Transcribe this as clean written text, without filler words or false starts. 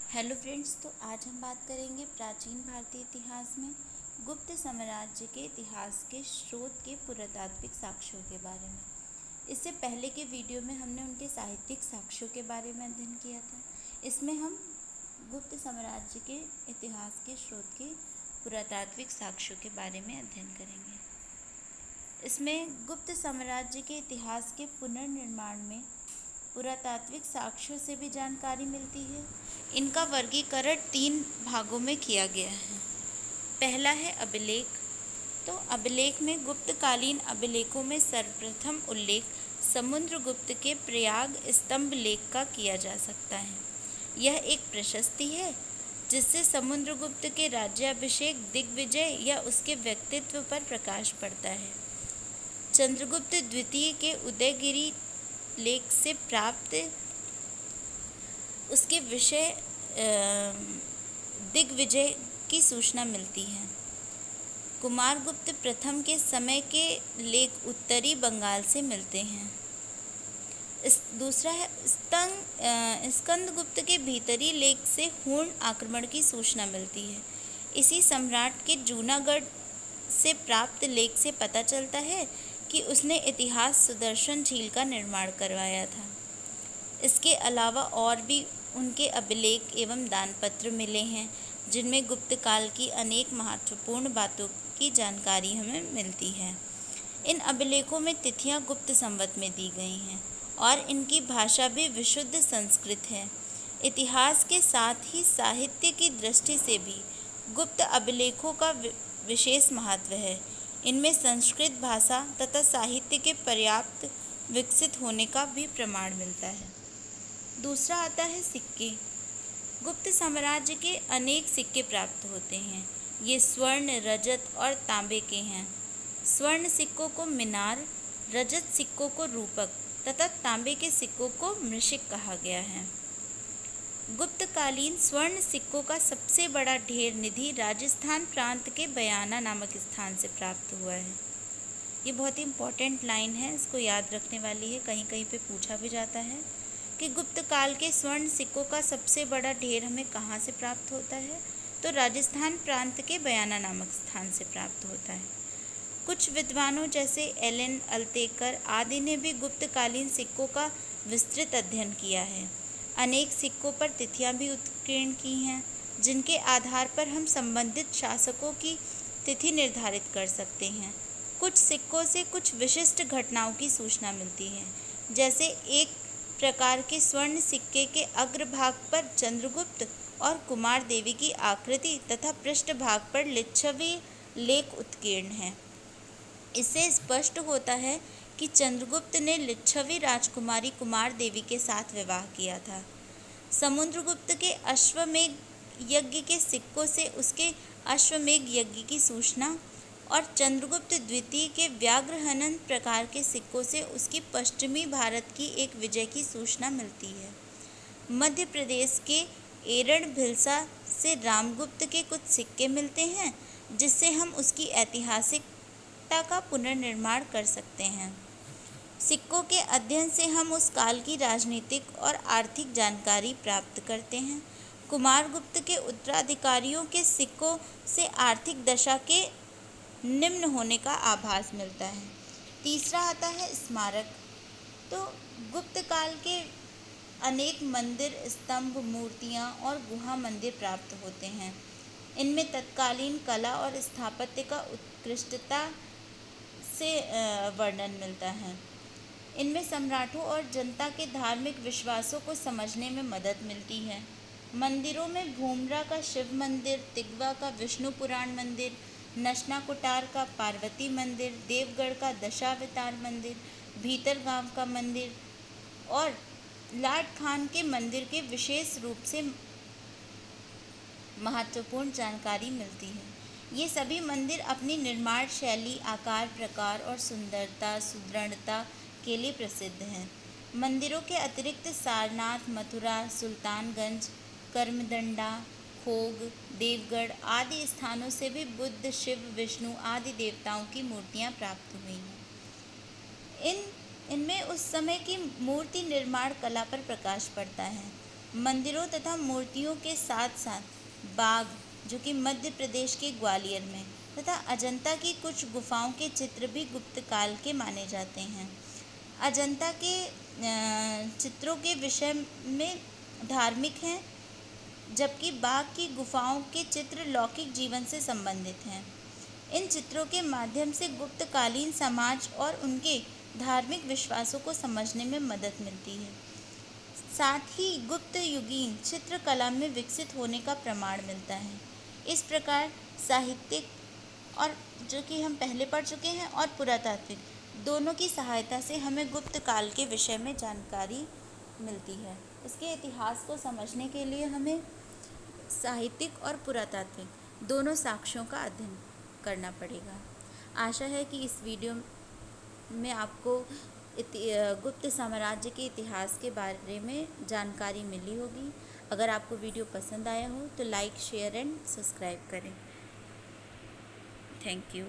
Hello friends, तो आज हम बात करेंगे प्राचीन भारतीय इतिहास में गुप्त साम्राज्य के इतिहास के स्रोत के पुरातात्विक साक्ष्यों के बारे में। इससे पहले के वीडियो में हमने उनके साहित्यिक साक्ष्यों के बारे में अध्ययन किया था। इसमें हम गुप्त साम्राज्य के इतिहास के स्रोत के पुरातात्विक साक्ष्यों के बारे में अध्ययन करेंगे। इसमें गुप्त साम्राज्य के इतिहास के पुनर्निर्माण में पुरातात्विक साक्ष्यों से भी जानकारी मिलती है। इनका वर्गीकरण 3 भागों में किया गया है। पहला है अभिलेख। तो अभिलेख में गुप्तकालीन अभिलेखों में सर्वप्रथम उल्लेख समुद्रगुप्त के प्रयाग स्तंभ लेख का किया जा सकता है। यह एक प्रशस्ति है जिससे समुद्रगुप्त के राज्याभिषेक, दिग्विजय या उसके व्यक्तित्व पर प्रकाश पड़ता है। चंद्रगुप्त द्वितीय के उदयगिरी लेख से प्राप्त उसके विषय दिग्विजय की सूचना मिलती है। कुमारगुप्त प्रथम के समय के लेख उत्तरी बंगाल से मिलते हैं। दूसरा है स्कंदगुप्त के भीतरी लेख से हूण आक्रमण की सूचना मिलती है। इसी सम्राट के जूनागढ़ से प्राप्त लेख से पता चलता है कि उसने इतिहास सुदर्शन झील का निर्माण करवाया था। इसके अलावा और भी उनके अभिलेख एवं दानपत्र मिले हैं जिनमें गुप्त काल की अनेक महत्वपूर्ण बातों की जानकारी हमें मिलती है। इन अभिलेखों में तिथियां गुप्त संवत में दी गई हैं और इनकी भाषा भी विशुद्ध संस्कृत है। इतिहास के साथ ही साहित्य की दृष्टि से भी गुप्त अभिलेखों का विशेष महत्व है। इनमें संस्कृत भाषा तथा साहित्य के पर्याप्त विकसित होने का भी प्रमाण मिलता है। दूसरा आता है सिक्के। गुप्त साम्राज्य के अनेक सिक्के प्राप्त होते हैं। ये स्वर्ण, रजत और तांबे के हैं। स्वर्ण सिक्कों को मीनार, रजत सिक्कों को रूपक तथा तांबे के सिक्कों को मृशिक कहा गया है। गुप्तकालीन स्वर्ण सिक्कों का सबसे बड़ा ढेर निधि राजस्थान प्रांत के बयाना नामक स्थान से प्राप्त हुआ है। ये बहुत ही इम्पोर्टेंट लाइन है, इसको याद रखने वाली है। कहीं कहीं पे पूछा भी जाता है कि गुप्त काल के स्वर्ण सिक्कों का सबसे बड़ा ढेर हमें कहाँ से प्राप्त होता है, तो राजस्थान प्रांत के बयाना नामक स्थान से प्राप्त होता है। कुछ विद्वानों जैसे एलन अल्तेकर आदि ने भी गुप्तकालीन सिक्कों का विस्तृत अध्ययन किया है। अनेक सिक्कों पर तिथियां भी उत्कीर्ण की हैं जिनके आधार पर हम संबंधित शासकों की तिथि निर्धारित कर सकते हैं। कुछ सिक्कों से कुछ विशिष्ट घटनाओं की सूचना मिलती है। जैसे एक प्रकार के स्वर्ण सिक्के के अग्रभाग पर चंद्रगुप्त और कुमार देवी की आकृति तथा पृष्ठभाग पर लिच्छवी लेख उत्कीर्ण है। इससे स्पष्ट होता है कि चंद्रगुप्त ने लिच्छवी राजकुमारी कुमार देवी के साथ विवाह किया था। समुद्रगुप्त के अश्वमेध यज्ञ के सिक्कों से उसके अश्वमेध यज्ञ की सूचना और चंद्रगुप्त द्वितीय के व्याघ्रहनन प्रकार के सिक्कों से उसकी पश्चिमी भारत की एक विजय की सूचना मिलती है। मध्य प्रदेश के एरण भिलसा से रामगुप्त के कुछ सिक्के मिलते हैं जिससे हम उसकी ऐतिहासिकता का पुनर्निर्माण कर सकते हैं। सिक्कों के अध्ययन से हम उस काल की राजनीतिक और आर्थिक जानकारी प्राप्त करते हैं। कुमारगुप्त के उत्तराधिकारियों के सिक्कों से आर्थिक दशा के निम्न होने का आभास मिलता है। तीसरा आता है स्मारक। तो गुप्त काल के अनेक मंदिर, स्तंभ, मूर्तियाँ और गुहा मंदिर प्राप्त होते हैं। इनमें तत्कालीन कला और स्थापत्य का उत्कृष्टता से वर्णन मिलता है। इनमें सम्राटों और जनता के धार्मिक विश्वासों को समझने में मदद मिलती है। मंदिरों में भूमरा का शिव मंदिर, तिगवा का विष्णु पुराण मंदिर, नशना कुटार का पार्वती मंदिर, देवगढ़ का दशावतार मंदिर, भीतरगांव का मंदिर और लाट खान के मंदिर के विशेष रूप से महत्वपूर्ण जानकारी मिलती है। ये सभी मंदिर अपनी निर्माण शैली, आकार, प्रकार और सुंदरता, सुदृढ़ता के लिए प्रसिद्ध हैं। मंदिरों के अतिरिक्त सारनाथ, मथुरा, सुल्तानगंज, करमदंडा, खोग, देवगढ़ आदि स्थानों से भी बुद्ध, शिव, विष्णु आदि देवताओं की मूर्तियां प्राप्त हुई हैं। इनमें उस समय की मूर्ति निर्माण कला पर प्रकाश पड़ता है। मंदिरों तथा मूर्तियों के साथ साथ बाग, जो कि मध्य प्रदेश के ग्वालियर में, तथा अजंता की कुछ गुफाओं के चित्र भी गुप्त काल के माने जाते हैं। अजंता के चित्रों के विषय में धार्मिक हैं, जबकि बाघ की गुफाओं के चित्र लौकिक जीवन से संबंधित हैं। इन चित्रों के माध्यम से गुप्तकालीन समाज और उनके धार्मिक विश्वासों को समझने में मदद मिलती है। साथ ही गुप्त युगीन चित्रकला में विकसित होने का प्रमाण मिलता है। इस प्रकार साहित्यिक, और जो कि हम पहले पढ़ चुके हैं, और पुरातात्विक दोनों की सहायता से हमें गुप्त काल के विषय में जानकारी मिलती है। इसके इतिहास को समझने के लिए हमें साहित्यिक और पुरातात्विक दोनों साक्ष्यों का अध्ययन करना पड़ेगा। आशा है कि इस वीडियो में आपको गुप्त साम्राज्य के इतिहास के बारे में जानकारी मिली होगी। अगर आपको वीडियो पसंद आया हो तो लाइक, शेयर एंड सब्सक्राइब करें। Thank you.